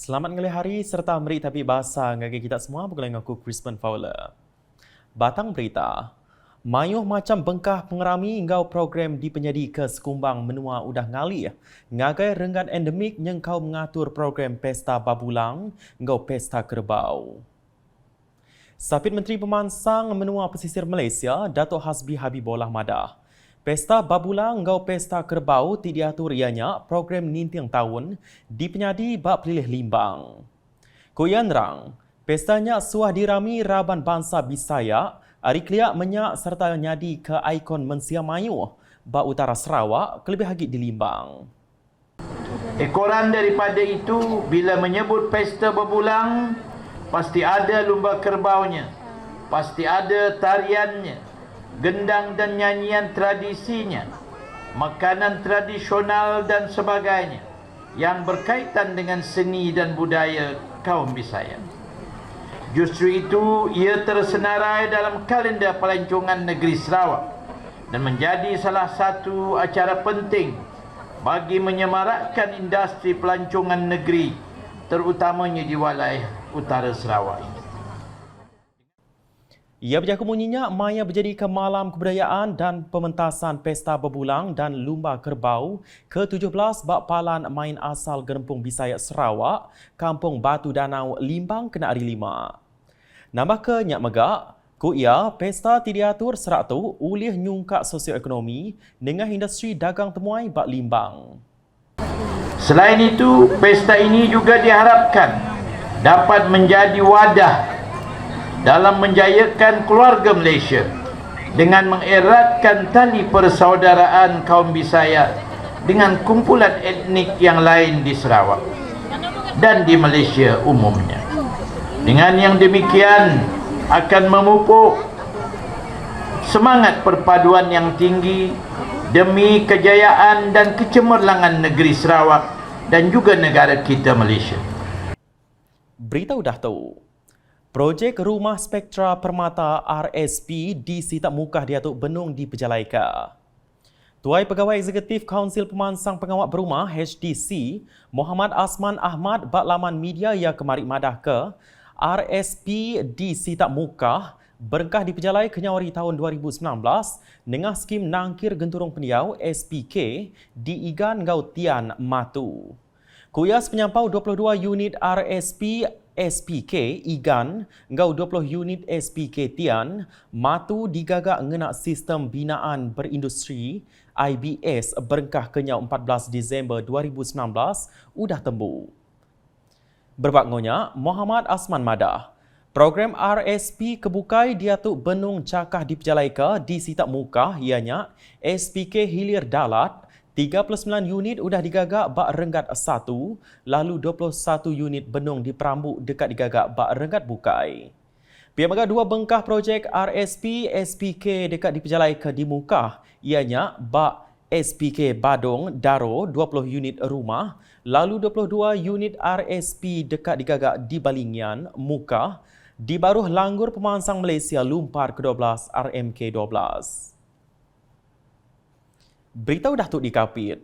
Selamat ngelih hari serta meri tapi bahasa ngagi kita semua bergulai dengan aku Crispin Fowler. Batang berita. Mayuh macam bengkah pengerami ngau program di penyedi ke sekumbang menua udah ngali. Ngagai renggan endemik yang kau mengatur program Pesta Babulang ngau Pesta Kerbau. Sapit Menteri Pemansang Menua Pesisir Malaysia, Datuk Hasbi Habibullah Madah. Pesta Babulang ngau Pesta Kerbau ti diatur ianya program nintiang tahun di penyadi bak pilih limbang. Kuyan rang, pestanya suah dirami Raban Bangsa Bisaya, Ari Kliak menyak serta nyadi ke ikon Mensia Mayu, bak utara Sarawak, kelebih lagi di Limbang. Ekoran daripada itu, bila menyebut pesta berbulang, pasti ada lumba kerbaunya, pasti ada tariannya, gendang dan nyanyian tradisinya, makanan tradisional dan sebagainya yang berkaitan dengan seni dan budaya kaum Bisaya. Justru itu, ia tersenarai dalam kalender pelancongan negeri Sarawak dan menjadi salah satu acara penting bagi menyemarakkan industri pelancongan negeri, terutamanya di wilayah utara Sarawak ini. Ia berjaga bunyinya maya berjadi ke malam kebudayaan dan pementasan Pesta Berbulang dan Lumba Kerbau ke-17 bak palan main asal Gerempung Bisaya Sarawak, Kampung Batu Danau, Limbang kena hari 5. Nambah ke Nyak Megak, ku ia pesta ti diatur serak tu ulih nyungkak sosioekonomi dengan industri dagang temuai bak Limbang. Selain itu, pesta ini juga diharapkan dapat menjadi wadah dalam menjayakan keluarga Malaysia dengan mengeratkan tali persaudaraan kaum Bisaya dengan kumpulan etnik yang lain di Sarawak dan di Malaysia umumnya. Dengan yang demikian akan memupuk semangat perpaduan yang tinggi demi kejayaan dan kecemerlangan negeri Sarawak dan juga negara kita Malaysia. Berita udah tahu. Projek Rumah Spektra Permata RSP di Sitak Mukah Datuk Benung di Pejalaika. Tuai Pegawai Eksekutif Kaunsil Pemansang Pengawat Berumah HDC, Muhammad Asman Ahmad bak laman media yang kemari madah ke RSP di Sitak Mukah berengkah di Pejalai Kenyawari tahun 2019 dengan skim nangkir genturung pendiau SPK di Igan Gautian Matu. Kuyas penyampau 22 unit RSP SPK Igan ngau 20 unit SPK Tian Matu digagak ngenak sistem binaan berindustri IBS berengkah kenyau 14 Disember 2019 udah tembu. Berbakngonya Muhammad Asman Madah. Program RSP kebukai diatuk Benung Cakah di Pejalaika di Sitak Mukah ianya SPK Hilir Dalat 39 unit udah digagak bak renggat 1, lalu 21 unit benung di Perambuk dekat digagak bak renggat bukai. Pihak megah dua bengkah projek RSP SPK dekat di Pejalaika di Mukah, ianya bak SPK Badung Daro 20 unit rumah, lalu 22 unit RSP dekat digagak di Balingian, Mukah, di Baruh Langgur Pemansang Malaysia Lumpar ke-12 RMK-12. Berita udah tu dikapit.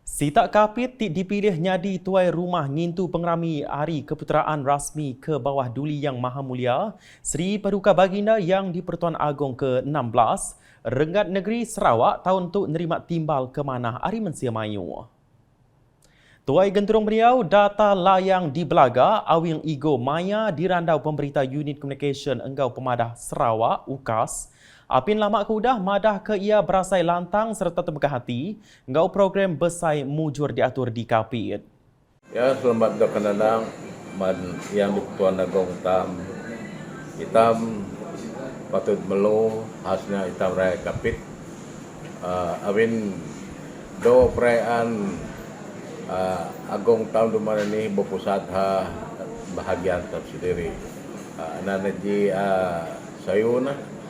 Sitak Kapit ti dipilih nyadi tuai rumah ngintu pengerami Hari Keputeraan Rasmi ke bawah Duli Yang Maha Mulia Sri Paduka Baginda Yang di-Pertuan Agong ke-16 Renggat Negeri Sarawak tahun tu nerima timbal ke manah Ari Mensia Mayu. Tuai genturung beliau data layang di Belaga Awing Igo Maya dirandau pemberita Unit Communication Enggau Pemadah Sarawak UKAS. Apin lama kudah madah ke ia berasai lantang serta terbegah hati ngau program besai mujur diatur di Kapit. Ya, selamat datang yang di Pertuan Agong hitam patut melu khasnya hitam raya Kapit. Awin do perayaan Agong tahun duman ini berpusat bahagian tersendiri. Nanaji sayuna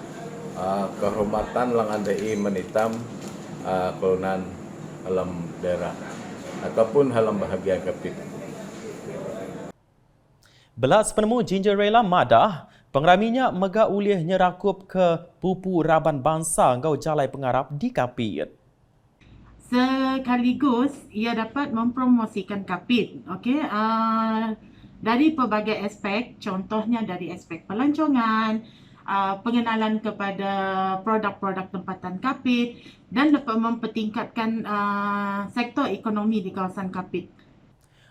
kehormatan lang andai menitam kelunan halam daerah ataupun halam bahagia Kapit. Belas penemu Ginger Rela Madah, pengeraminya mega ulih nyerakup ke pupu Raban Bangsa ngau jalai pengarap di Kapit. Sekaligus ia dapat mempromosikan Kapit. Okey, dari pelbagai aspek, contohnya dari aspek pelancongan, pengenalan kepada produk-produk tempatan Kapit dan dapat mempertingkatkan sektor ekonomi di kawasan Kapit.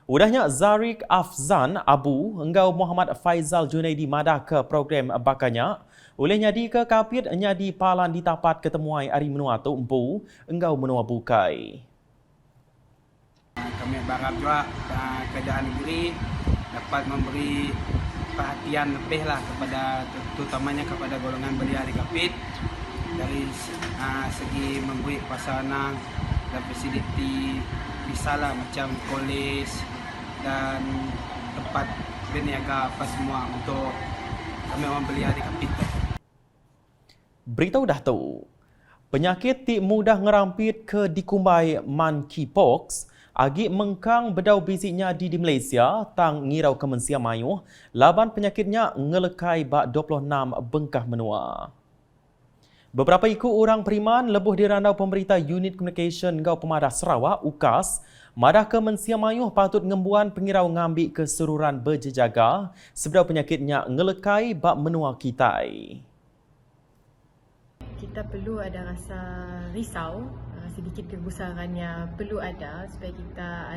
Udahnya Zarik Afzan Abu, enggau Muhammad Faizal Junaidi madah ke program bakanya. Oleh nyadi ke Kapit, nyadi palan ditapat ketemuai hari menua tu empu, enggau menua bukai. Kami berharap juga kerajaan negeri dapat memberi perhatian lebih lah kepada, terutamanya kepada golongan belia di Kapit dari segi memberi prasarana dan fasiliti misalnya macam kolej dan tempat berniaga apa semua untuk kami orang belia di Kapit. Beritahu dah tahu, penyakit ti mudah ngerampit ke dikumbai monkeypox agi mengkang bedau bisiknya di Malaysia tang ngirau Kementerian Mayuh laban penyakitnya ngelekai bak 26 bengkah menua. Beberapa ikut orang Periman lebuh dirandau pemerintah Unit Communication Gau Pemadah Sarawak UKAS madah Kementerian Mayuh patut ngembuan pengirau ngambil keseluruhan berjejaga sebab penyakitnya ngelekai bak menua Kitai. Kita perlu ada rasa risau, sedikit kegusarannya perlu ada supaya kita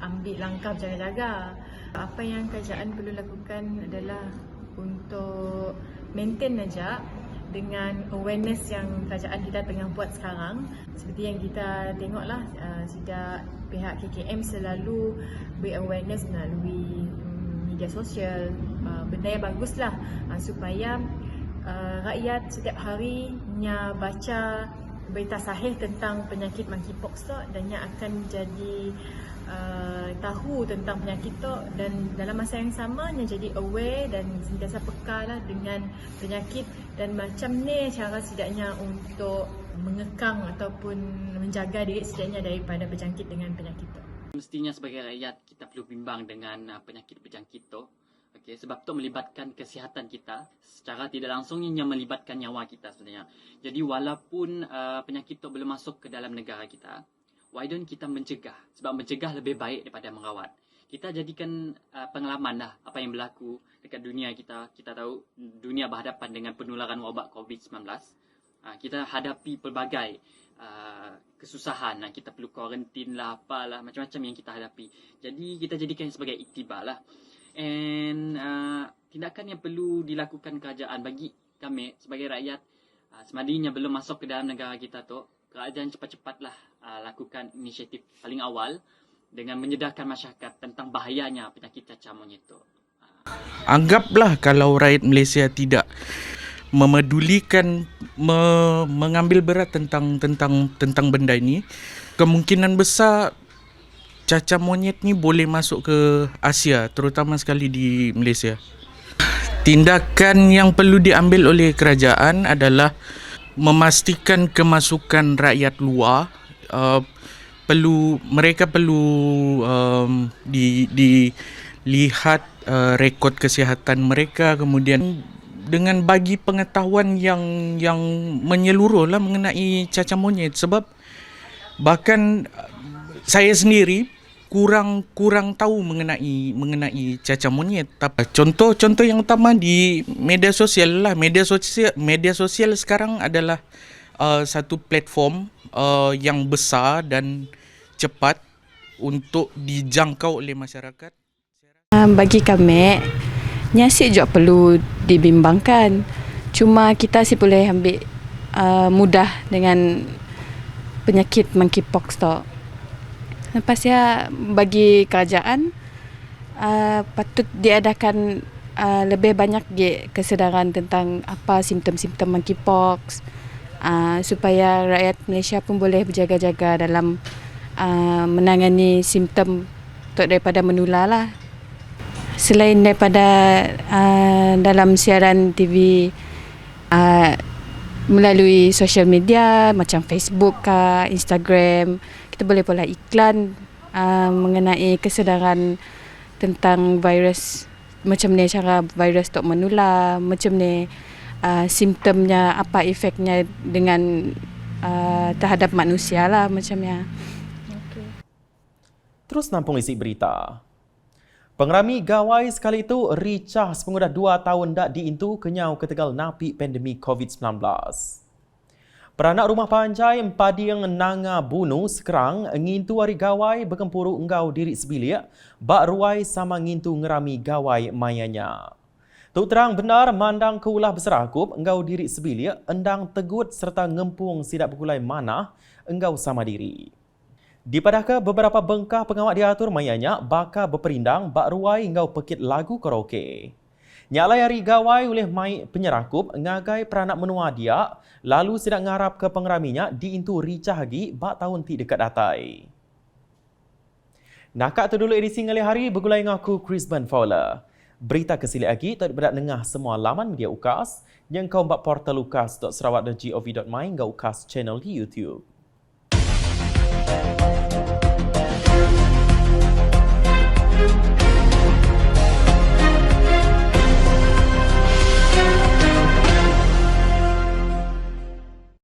ambil langkah berjaga-jaga. Apa yang kerajaan perlu lakukan adalah untuk maintain aja dengan awareness yang kerajaan kita tengah buat sekarang. Seperti yang kita tengoklah, sejak pihak KKM selalu beri awareness melalui media sosial, benda yang baguslah supaya rakyat setiap harinya baca berita sahih tentang penyakit monkeypox tu dan yang akan jadi tahu tentang penyakit tu dan dalam masa yang sama yang jadi aware dan sentiasa peka lah dengan penyakit dan macam ni cara setidaknya untuk mengekang ataupun menjaga diri setidaknya daripada berjangkit dengan penyakit tu. Mestinya sebagai rakyat kita perlu bimbang dengan penyakit berjangkit tu. Okay, sebab itu melibatkan kesihatan kita secara tidak langsung yang melibatkan nyawa kita sebenarnya. Jadi walaupun penyakit itu belum masuk ke dalam negara kita, why don't kita mencegah? Sebab mencegah lebih baik daripada merawat. Kita jadikan pengalaman lah apa yang berlaku dekat dunia kita. Kita tahu dunia berhadapan dengan penularan wabak COVID-19. Kita hadapi pelbagai kesusahan. Kita perlu kuarantin lah, apalah, macam-macam yang kita hadapi. Jadi kita jadikan sebagai iktibar lah. And tindakan yang perlu dilakukan kerajaan bagi kami sebagai rakyat semadinya belum masuk ke dalam negara kita tu, kerajaan cepat-cepatlah lakukan inisiatif paling awal dengan menyedarkan masyarakat tentang bahayanya penyakit cacar monyet tu. Anggaplah kalau rakyat Malaysia tidak memedulikan, mengambil berat tentang benda ini, kemungkinan besar cacar monyet ni boleh masuk ke Asia, terutama sekali di Malaysia. Tindakan yang perlu diambil oleh kerajaan adalah memastikan kemasukan rakyat luar. Mereka perlu dilihat rekod kesihatan mereka, kemudian dengan bagi pengetahuan yang menyeluruh lah mengenai cacar monyet. Sebab bahkan saya sendiri kurang tahu mengenai cacar monyet. Contoh yang utama di media sosial lah. Media sosial sekarang adalah satu platform yang besar dan cepat untuk dijangkau oleh masyarakat. Bagi kami, nyasik juga perlu dibimbangkan. Cuma kita sih boleh ambil mudah dengan penyakit monkeypox tu. Lepas ya, bagi kerajaan patut diadakan lebih banyak kesedaran tentang apa simptom-simptom monkeypox supaya rakyat Malaysia pun boleh berjaga-jaga dalam menangani simptom daripada menular lah. Selain daripada dalam siaran TV melalui social media macam Facebook ke Instagram, kita boleh pula iklan mengenai kesedaran tentang virus, macam ni cara virus tu menular, macam ni simptomnya, apa efeknya dengan terhadap manusia lah macamnya. Terus nampung isi berita. Pengerami gawai sekali itu ricah sepengudah 2 tahun dak diintu kenyau ketegal napi pandemik COVID-19. Peranak rumah panjai Pading Nanga Bunu sekerang ngintu hari gawai berkempuru enggau diri sebilik bak ruai sama ngintu ngerami gawai mayanya. Tuk terang benar mandang ke ulah berserakup enggau diri sebilik endang tegut serta ngempung sidak bergulai manah enggau sama diri. Dipadahkan beberapa bengkah pengawak diatur mayanya bakal berperindang bak ruai enggau pekit lagu karaoke. Nyalai hari gawai oleh mai penyerakup ngagai peranak menua dia lalu sidak ngarap ke pengeraminya diintu ricah lagi bak tahun ti dekat datai. Nakak tu dulu edisi ngalih hari bergulai dengan aku Chris Fowler. Berita kesilik lagi tak berdak dengah semua laman media UKAS yang kau bak portal ukas.sarawak.gov.my ngau UKAS channel di YouTube.